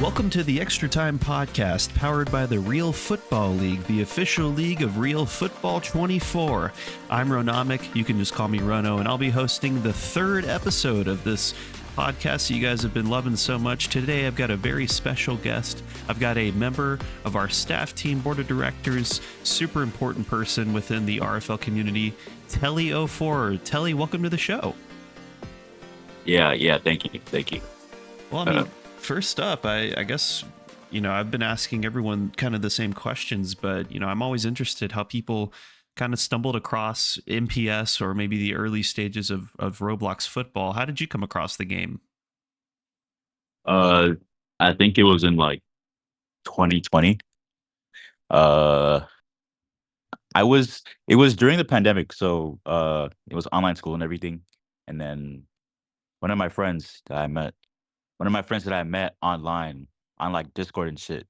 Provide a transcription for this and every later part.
Welcome to the Extra Time podcast, powered by the Real Futbol League, the official league of Real Futbol 24. I'm Ronomic, you can just call me Rono, and I'll be hosting the third episode of this podcast you guys have been loving so much. Today I've got a very special guest. I've got a member of our staff team board of directors, super important person within the RFL community, Tele04. Tele, welcome to the show. Yeah, thank you. Well, I mean, first up, I guess, I've been asking everyone kind of the same questions, but, I'm always interested how people kind of stumbled across MPS or maybe the early stages of Roblox football. How did you come across the game? I think it was in like 2020. Uh, it was during the pandemic, so it was online school and everything. And then one of my friends that I met, online on like Discord and shit,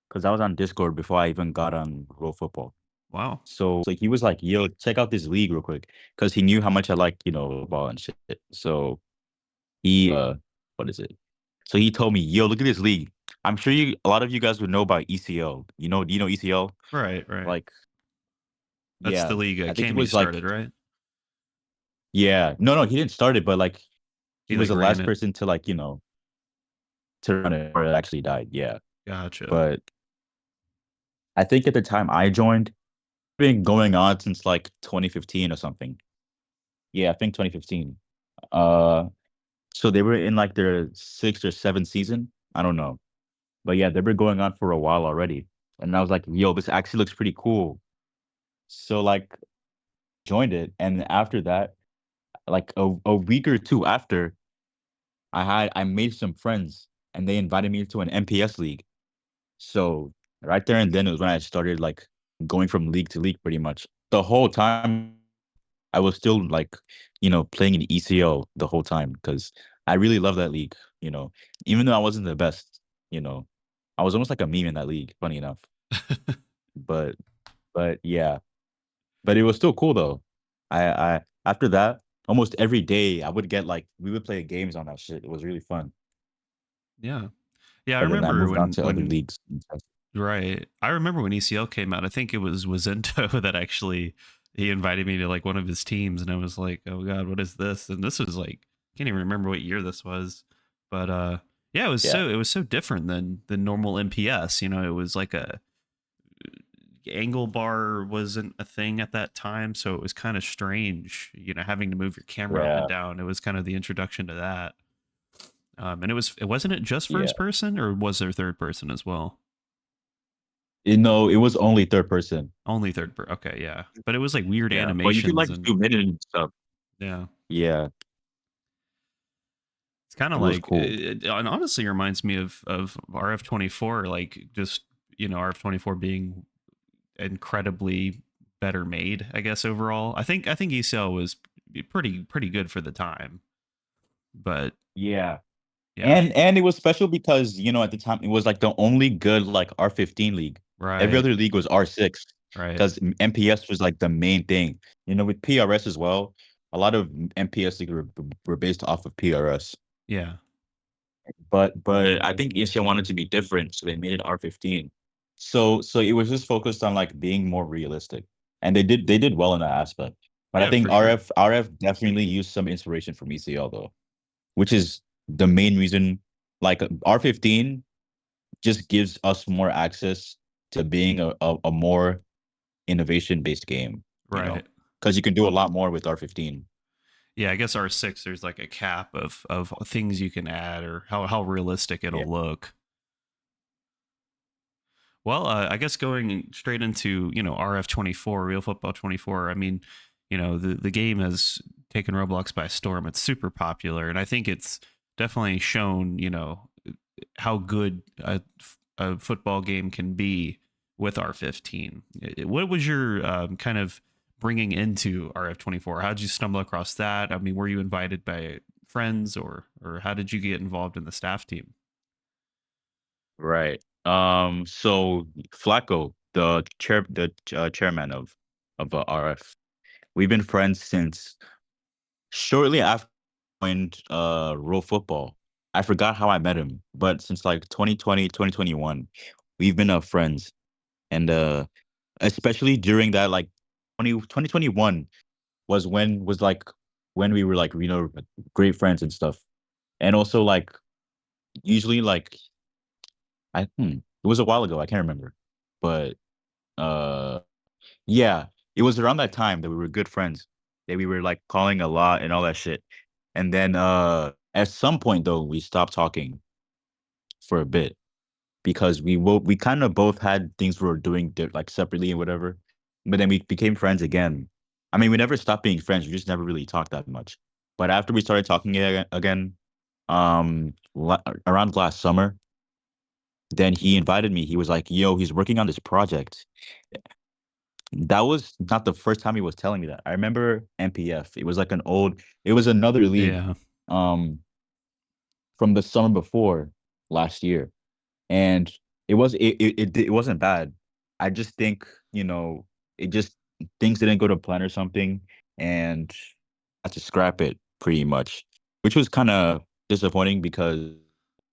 because I was on Discord before I even got on Real Football. Wow. So like he was like, "Yo, check out this league real quick," because he knew how much I like ball and shit. So he what is it? So he told me, "Yo, look at this league. I'm sure a lot of you guys would know about ECL. Do you know ECL? Right. Like, That's yeah, the league I think it Cammy was like, started, right? yeah, no, he didn't start it, but like he He was like the ran last it. person to to run it or it actually died. Yeah, Gotcha. but I think at the time I joined, it's been going on since like 2015 or something. Yeah, I think 2015. Uh, so they were in like their sixth or seventh season. I don't know. But yeah, they've been going on for a while already. And I was like, yo, this actually looks pretty cool. So like joined it. And after that, like a week or two after, I made some friends and they invited me to an MPS league. So right there and then it was when I started like going from league to league pretty much. The whole time I was still like, playing in ECL the whole time because I really love that league, even though I wasn't the best, you know, I was almost like a meme in that league, funny enough. But yeah, but it was still cool though. I after that, almost every day I would get like we would play games on that shit. It was really fun. Yeah. Yeah, I But then I remember moved on when to other leagues and stuff. right. I remember when ECL came out. I think it was Wazento that actually he invited me to like one of his teams, and I was like, "Oh God, what is this?" And this was like, I can't even remember what year this was, but yeah, Yeah. it was so different than normal MPS. It was like a angle bar wasn't a thing at that time, so it was kind of strange. Having to move your camera up and Yeah. down. It was kind of the introduction to that. And it wasn't it just Yeah. first person, or was there third person as well? It was only third person. Only okay, yeah. But it was like weird Yeah. But you could animations like and zoom in and stuff. yeah. Yeah. It's kind of It was like cool. it honestly reminds me of RF24, like just, RF24 being incredibly better made, I guess overall. I think ECL was pretty good for the time. But Yeah. yeah. And it was special because, at the time it was like the only good like R15 league. Every Right. other league was R6 Right. because MPS was like the main thing. With PRS as well, a lot of MPS leagues were based off of PRS. Yeah. But I think ESL wanted to be different, so they made it R15. So it was just focused on like being more realistic. And they did well in that aspect. But I Yeah, think for sure. RF definitely used some inspiration from ECL though, which is the main reason like R15 just gives us more access to being a more innovation based game, Right. because you can do a lot more with R15. Yeah, I guess R6 there's like a cap of things you can add or how realistic Yeah. it'll look. Well, I guess going straight into RF24, Real Football 24. I mean, the game has taken Roblox by storm. It's super popular, and I think it's definitely shown how good a football game can be with R15. What was your kind of bringing into RF24? How did you stumble across that? I mean, were you invited by friends or how did you get involved in the staff team? Right. So Flacco, the chairman of RF, we've been friends since shortly after I joined Real Football. I forgot how I met him, but since like 2020, 2021, we've been friends. And especially during that like 2021 was like when we were like, great friends and stuff. And also like usually like it was a while ago, I can't remember. But uh yeah, it was around that time that we were good friends, that we were like calling a lot and all that shit. And then at some point though, we stopped talking for a bit because we kind of both had things we were doing like separately and whatever. But then we became friends again. I mean, we never stopped being friends. We just never really talked that much. But after we started talking again, around last summer, then he invited me. He was like, "Yo, he's working on this project." That was not the first time he was telling me that. I remember MPF. It was like it was another league, Yeah. um, from the summer before last year, and it wasn't bad. I just think, it just things didn't go to plan or something, and I had to scrap it pretty much, which was kind of disappointing because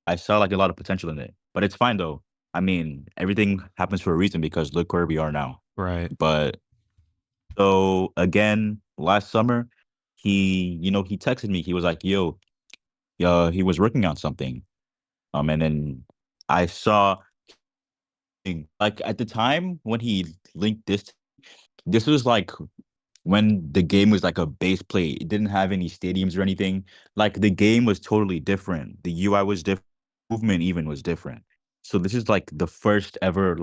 I saw like a lot of potential in it. But it's fine though. I mean, everything happens for a reason because look where we are now. Right. But so again, last summer, he texted me. He was like, "Yo, he was working on something." And then I saw like at the time when he linked this was like when the game was like a base plate. It didn't have any stadiums or anything. Like the game was totally different. The UI was different. Movement even was different. So this is like the first ever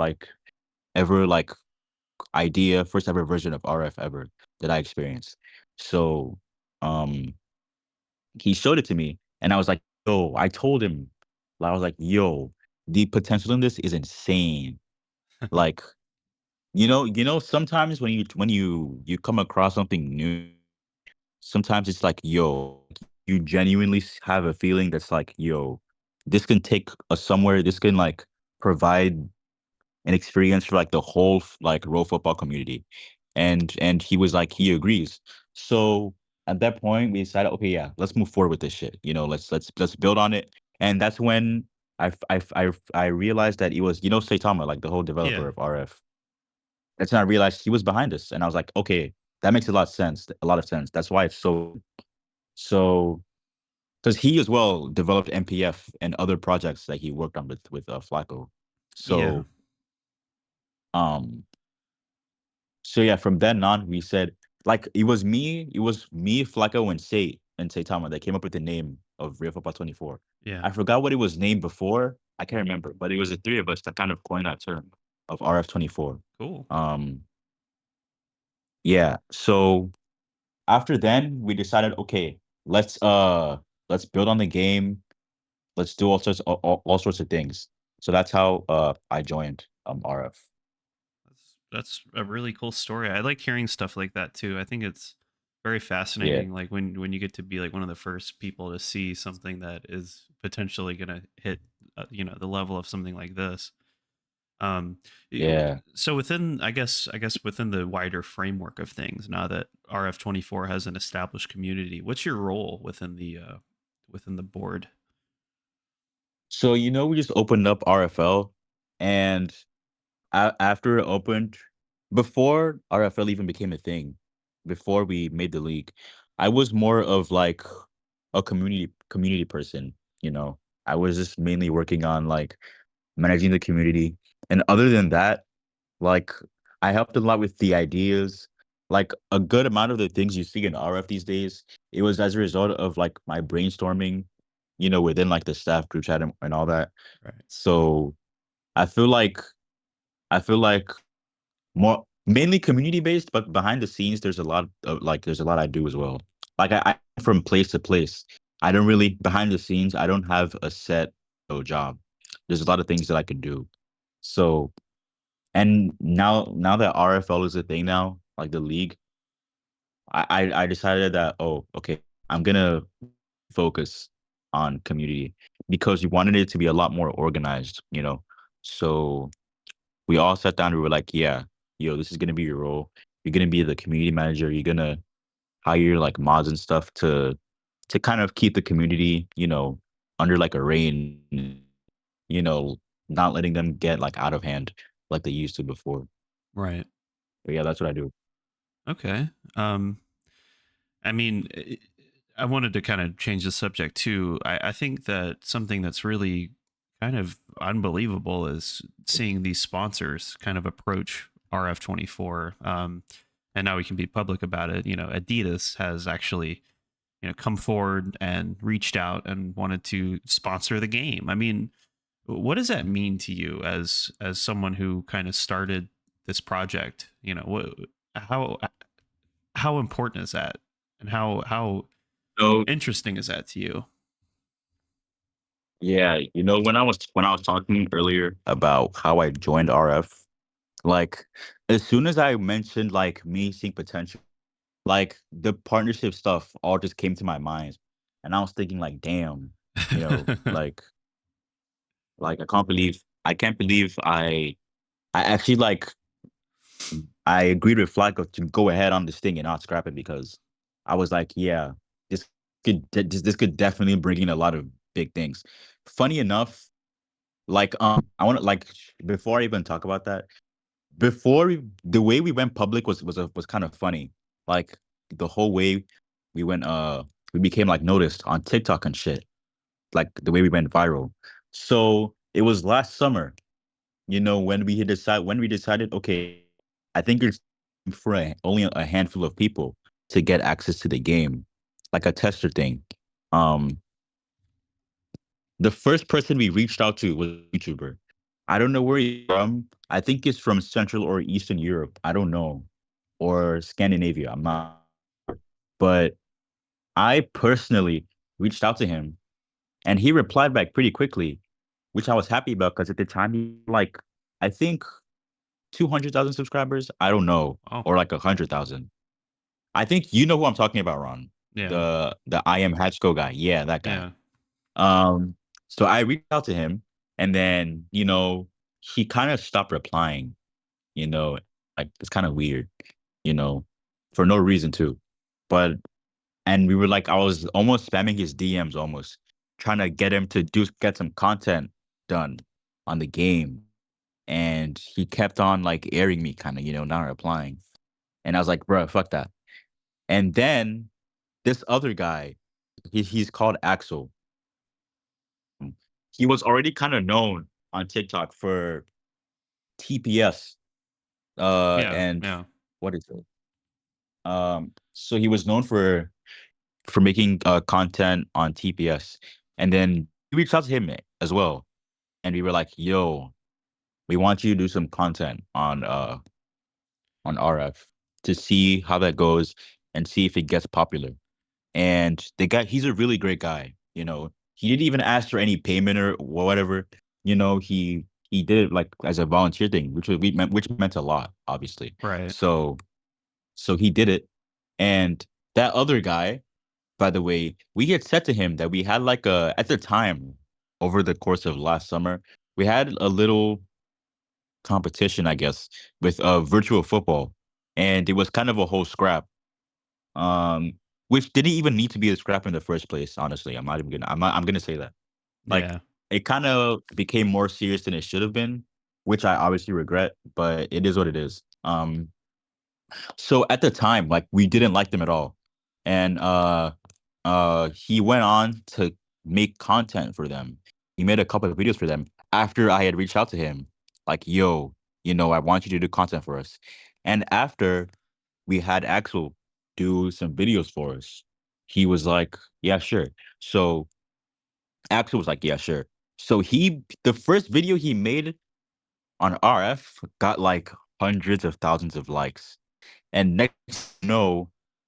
idea, first ever version of RF ever that I experienced. So um he showed it to me and I was like, yo, I told him, I was like, yo, the potential in this is insane. Like, sometimes when you come across something new, sometimes it's like, yo, you genuinely have a feeling that's like, yo, this can take us somewhere. This can like provide an experience for like the whole like Real Futbol community. And he was like, he agrees. So at that point, we decided, okay, yeah, let's move forward with this shit. Let's build on it. And that's when I realized that it was, Saitama, like the whole developer Yeah. of RF. That's when I realized he was behind us, and I was like, okay, that makes a lot of sense. That's why it's so because he as well developed MPF and other projects that he worked on with Flacco. Yeah. So um so yeah, from then on we said like it was me, Flacco, and Saitama that came up with the name of Real Football 24. Yeah. I forgot what it was named before. I can't remember, but it was the three of us that kind of coined that term of RF24. Cool. Um yeah, so after then we decided, okay, let's build on the game. Let's do all sorts of things. So that's how I joined RF. That's a really cool story. I like hearing stuff like that too. I think it's very Yeah, fascinating. Like when you get to be like one of the first people to see something that is potentially going to hit, the level of something like this. Um, yeah. so within, I guess within the wider framework of things, now that RF24 has an established community, what's your role within the board? So we just opened up RFL, and after it opened, before RFL even became a thing, before we made the league, I was more of like a community person. You know, I was just mainly working on like managing the community, and other than that, like I helped a lot with the ideas. Like a good amount of the things you see in RF these days, it was as a result of like my brainstorming, within like the staff group chat and all that. Right. So I feel like I feel like more mainly community based, but behind the scenes, there's a lot I do as well. Like I from place to place. I don't really behind the scenes. I don't have a set job. There's a lot of things that I can do. So and now that RFL is a thing now, like the league, I decided that, oh, okay, I'm gonna focus on community because we wanted it to be a lot more organized. So we all sat down and we were like, yeah, yo, this is gonna be your role. You're gonna be the community manager. You're gonna hire like mods and stuff to kind of keep the community, under like a rain, you know, not letting them get like out of hand like they used to before. Right. But yeah, that's what I do. Okay. I mean, I wanted to kind of change the subject too. I think that something that's really kind of unbelievable is seeing these sponsors kind of approach RF24. And now we can be public about it. You know, Adidas has actually, you know, come forward and reached out and wanted to sponsor the game. I mean, what does that mean to you as someone who kind of started this project? You know, how how important is that, and how So interesting is that to you? yeah, when I was talking earlier about how I joined RF, like as soon as I mentioned like me seeing potential, like the partnership stuff all just came to my mind. And I was thinking like, damn, you know, like I can't believe I actually like I agreed with Flacco to go ahead on this thing and not scrap it because I was like, yeah, this could definitely bring in a lot of big things. Funny enough, like I want to like before I even talk about that, the way we went public was kind of funny. Like the whole way we went we became like noticed on TikTok and shit. Like the way we went viral. So it was last summer, when we decided, okay, I think it's for only a handful of people to get access to the game, like a tester thing. Um, the first person we reached out to was a YouTuber. I don't know where he's from. I think it's from Central or Eastern Europe. I don't know. Or Scandinavia. I'm not. But I personally reached out to him and he replied back pretty quickly, which I was happy about because at the time he like I think 200,000 subscribers. I don't know, Oh, or like 100,000. I think you know who I'm talking about, Ron. yeah, The I am Hatchco guy. Yeah, that guy. yeah. Um, so I reached out to him, and then he kind of stopped replying. You know, like it's kind of weird. You know, for no reason too. But and we were like, I was almost spamming his DMs, almost trying to get him to get some content done on the game, and he kept on like airing me, kind of, not replying. And I was like, bro, fuck that. And then this other guy, he's called Axel. He was already kind of known on TikTok for TPS. Yeah, And yeah. what is it? So he was known for making content on TPS. And then we reached out to him as well. And we were like, yo, we want you to do some content on RF to see how that goes and see if it gets popular. And the guy, he's a really great guy. He didn't even ask for any payment or whatever. He did it like as a volunteer thing, which meant a lot, obviously. Right. So he did it. And that other guy, by the way, we had said to him that we had like at the time, over the course of last summer, we had a little competition, I guess, with virtual football. And it was kind of a whole scrap. Um, which didn't even need to be a scrap in the first place, honestly. I'm gonna say that. Like Yeah. it kind of became more serious than it should have been, which I obviously regret, but it is what it is. So at the time, like we didn't like them at all. And he went on to make content for them. He made a couple of videos for them after I had reached out to him, like, yo, I want you to do content for us. And after we had Axel do some videos for us. He was like, yeah, sure. So Axel was like, yeah, sure. So the first video he made on RF got like hundreds of thousands of likes. And next,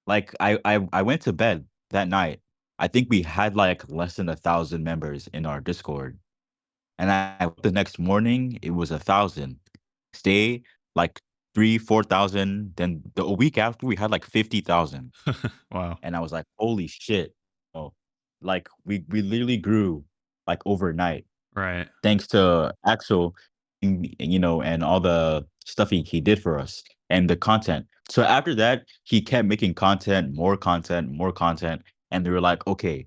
like I went to bed that night. I think we had like less than 1,000 members in our Discord. And the next morning, it was 1,000. Stay like 3, 4,000. Then a week after, we had like 50,000. Wow. And I was like, holy shit. Oh, like we literally grew like overnight Right. thanks to Axel, and all the stuff he did for us and the content. So after that, he kept making content, more content, more content. And they were like, okay,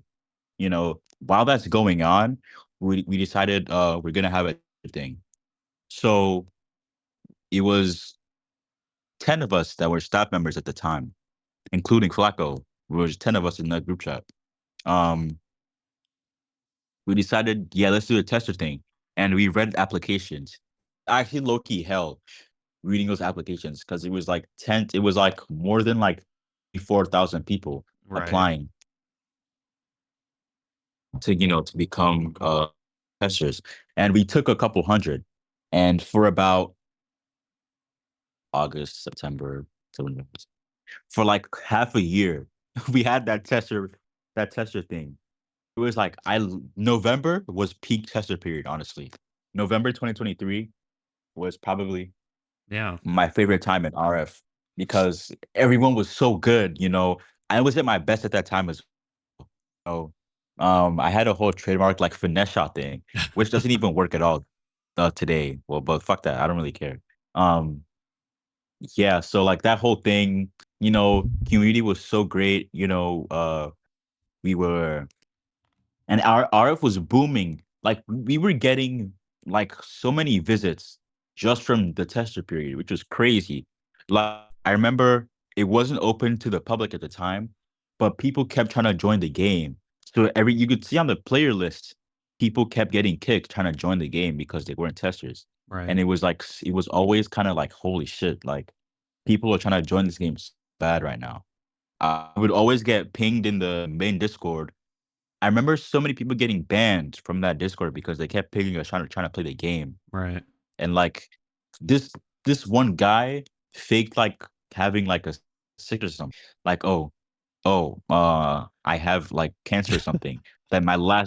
while that's going on, we decided we're gonna have a thing. So it was 10 of us that were staff members at the time, including Flacco. There was 10 of us in that group chat. Um, we decided, yeah, let's do a tester thing. And we read applications. Actually, low key hell reading those applications because it was like more than like 4,000 people Right. applying to, to become testers. And we took a couple hundred. And for about August, September, for like half a year, we had that tester thing. It was like November was peak tester period, honestly. November 2023 was probably Yeah. my favorite time in RF because everyone was so good, I was at my best at that time as well. I had a whole trademark like finesse shot thing, which doesn't even work at all today. Well, but fuck that. I don't really care. Um, yeah, so like that whole thing, community was so great, we were and our RF was booming. Like we were getting like so many visits just from the tester period, which was crazy. Like I remember it wasn't open to the public at the time, but people kept trying to join the game. So every you could see on the player list, people kept getting kicked trying to join the game because they weren't testers. Right. And it was like it was always kind of like holy shit, like people are trying to join this game so bad right now. I would always get pinged in the main Discord. I remember so many people getting banned from that Discord because they kept picking us trying to play the game. Right. And like this this one guy faked like having like a sick or something. Like, I have like cancer or something. That bro,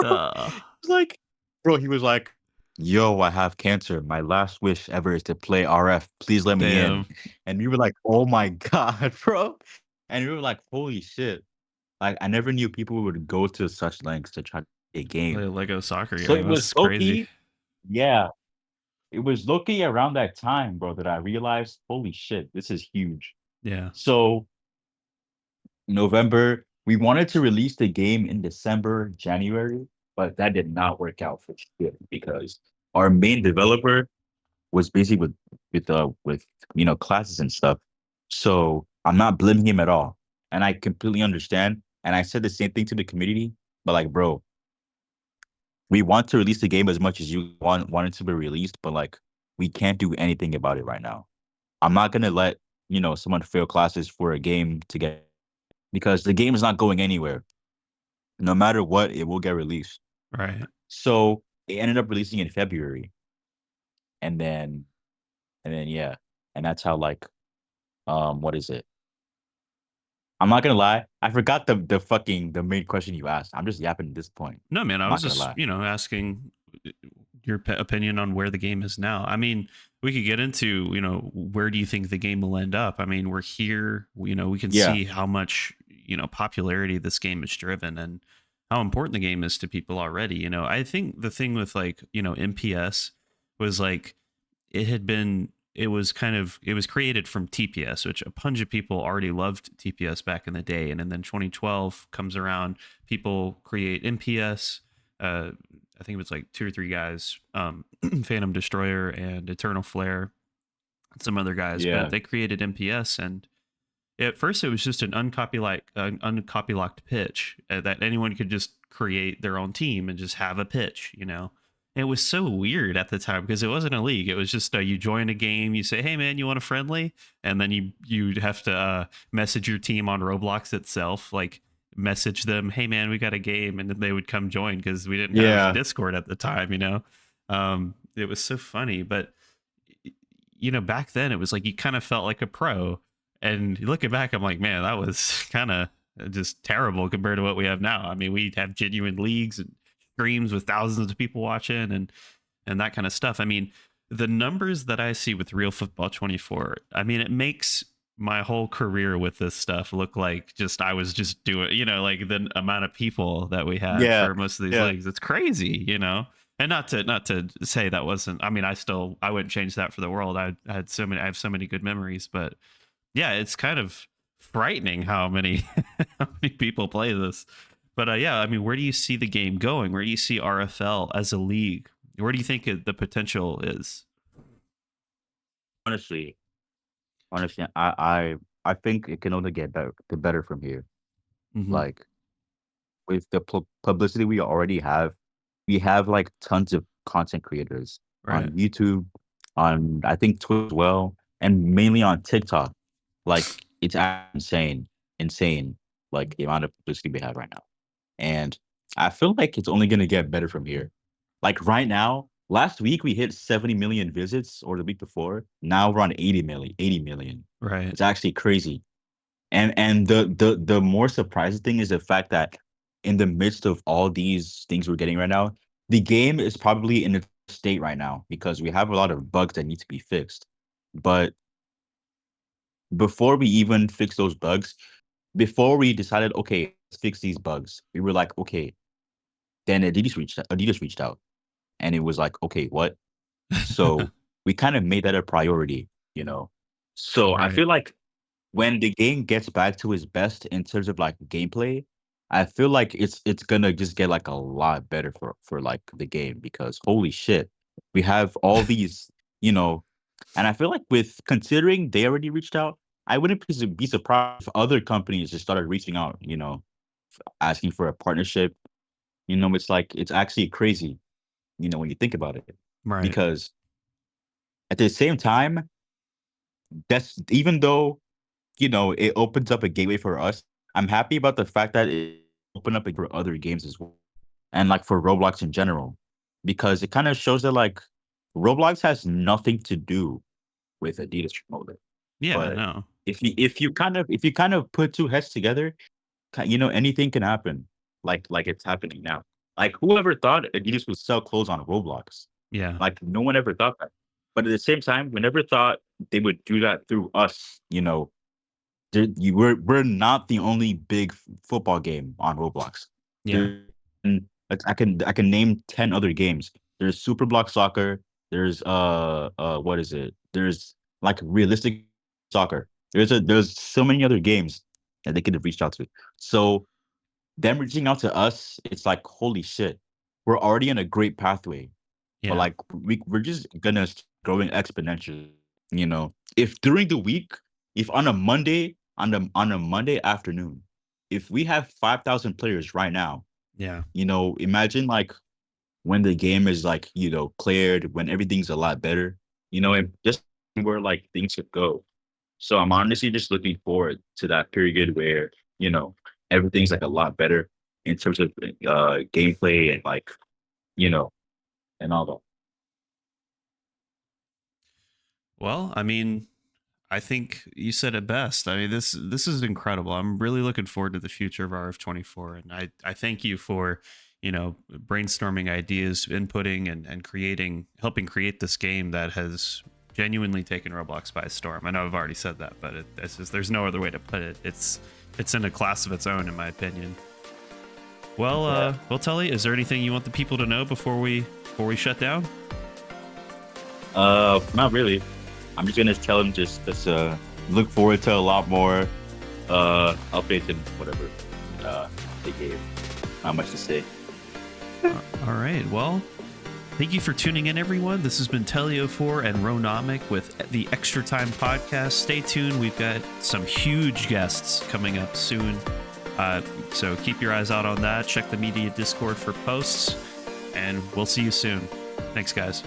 uh, he was like, he was like, yo, I have cancer. My last wish ever is to play RF. Please let me in. Damn. And we were like, oh my God, bro. And we were like, holy shit. Like I never knew people would go to such lengths to try to play a Play game. a Lego soccer So game. it was That's low crazy. key, yeah. It was low key around that time, bro, that I realized, holy shit, this is huge. Yeah. So November, we wanted to release the game in December, January, but that did not work out for shit because our main developer was busy with classes and stuff. So I'm not blaming him at all. And I completely understand. And I said the same thing to the community, but like, bro, we want to release the game as much as you want it to be released, but like we can't do anything about it right now. I'm not gonna let, someone fail classes for a game to get because the game is not going anywhere. No matter what, it will get released. Right. So it ended up releasing in February. And then yeah. And that's how like what is it? I'm not gonna lie. I forgot the main question you asked. I'm just yapping at this point. No, man, I I'm was not gonna just, lie. asking your opinion on where the game is now. I mean, we could get into, where do you think the game will end up? I mean, we're here, we can Yeah. see how much, popularity this game is driven and how important the game is to people already. I think the thing with like, MPS was like it was created from TPS, which a bunch of people already loved TPS back in the day. And then 2012 comes around, people create MPS. I think it was like two or three guys, Phantom Destroyer and Eternal Flare, and some other guys, but Yeah. they created MPS. And at first, it was just an uncopy locked pitch that anyone could just create their own team and just have a pitch. It was so weird at the time because it wasn't a league. It was just you join a game, you say, "Hey man, you want a friendly?" And then you'd have to message your team on Roblox itself, like message them, "Hey man, we got a game," and then they would come join because we didn't have Yeah. Discord at the time. It was so funny, but back then it was like you kind of felt like a pro. And looking back, I'm like, man, that was kind of just terrible compared to what we have now. I mean, we have genuine leagues and streams with thousands of people watching and that kind of stuff. I mean, the numbers that I see with Real Football 24, I mean, it makes my whole career with this stuff look like just I was just doing, like the amount of people that we had Yeah. for most of these Yeah. leagues. It's crazy. And not to say that wasn't, I mean, I wouldn't change that for the world. I have so many good memories, but yeah, it's kind of frightening how many how many people play this. But yeah, I mean, where do you see the game going? Where do you see RFL as a league? Where do you think the potential is? Honestly, honestly, I think it can only get better from here. Hmm. Like with the publicity we have like tons of content creators on Right. YouTube, on I think Twitter as well, and mainly on TikTok. Like it's insane, insane. Like the amount of publicity we have right now, and I feel like it's only gonna get better from here. Like right now, last week we hit 70 million visits, or the week before. Now we're on 80 million. 80 million. Right. It's actually crazy. And the more surprising thing is the fact that in the midst of all these things we're getting right now, the game is probably in a state right now because we have a lot of bugs that need to be fixed. But before we even fix those bugs, before we decided, okay, let's fix these bugs, we were like, okay, then Adidas reached out and it was like, okay, what? So we kind of made that a priority, you know. So I Right. feel like when the game gets back to its best in terms of like gameplay, I feel like it's gonna just get like a lot better for like the game because holy shit, we have all these, you know, and I feel like with considering they already reached out, I wouldn't be surprised if other companies just started reaching out, you know, asking for a partnership. You know, it's like it's actually crazy, you know, when you think about it, Right. because at the same time, that's even though you know, it opens up a gateway for us. I'm happy about the fact that it opened up for other games as well, and like for Roblox in general, because it kind of shows that like Roblox has nothing to do with Adidas promoter. Yeah. But No. if you kind of put two heads together, you know, anything can happen. Like it's happening now. Like whoever thought Adidas would sell clothes on Roblox? Yeah. Like no one ever thought that. But at the same time, we never thought they would do that through us, you know, we're not the only big football game on Roblox. Yeah. There, I can name 10 other games. There's Super Block Soccer. There's what is it? There's like realistic soccer. There's so many other games that they could have reached out to. So them reaching out to us, it's like holy shit, we're already in a great pathway, but Yeah. like we're just gonna start growing exponentially. You know, if during the week, if on a Monday on a Monday afternoon, if we have 5,000 players right now, Yeah. you know, imagine like when the game is like you know cleared, when everything's a lot better, you know, and just where like things could go. So I'm honestly just looking forward to that period where, you know, everything's like a lot better in terms of gameplay and like, you know, and all that. Well, I mean, I think you said it best. I mean, this is incredible. I'm really looking forward to the future of RF24, and I thank you for brainstorming ideas, inputting, and creating, helping create this game that has genuinely taken Roblox by storm. I know I've already said that, but it's just, there's no other way to put it. It's in a class of its own, in my opinion. Yeah. Well, Tully, is there anything you want the people to know before we shut down? Not really. I'm just gonna tell them just look forward to a lot more updates and whatever they gave. Not much to say. All right. Well, thank you for tuning in, everyone. This has been Tele04 and Ronomic with the Extra Time podcast. Stay tuned. We've got some huge guests coming up soon. So keep your eyes out on that. Check the media Discord for posts, and we'll see you soon. Thanks, guys.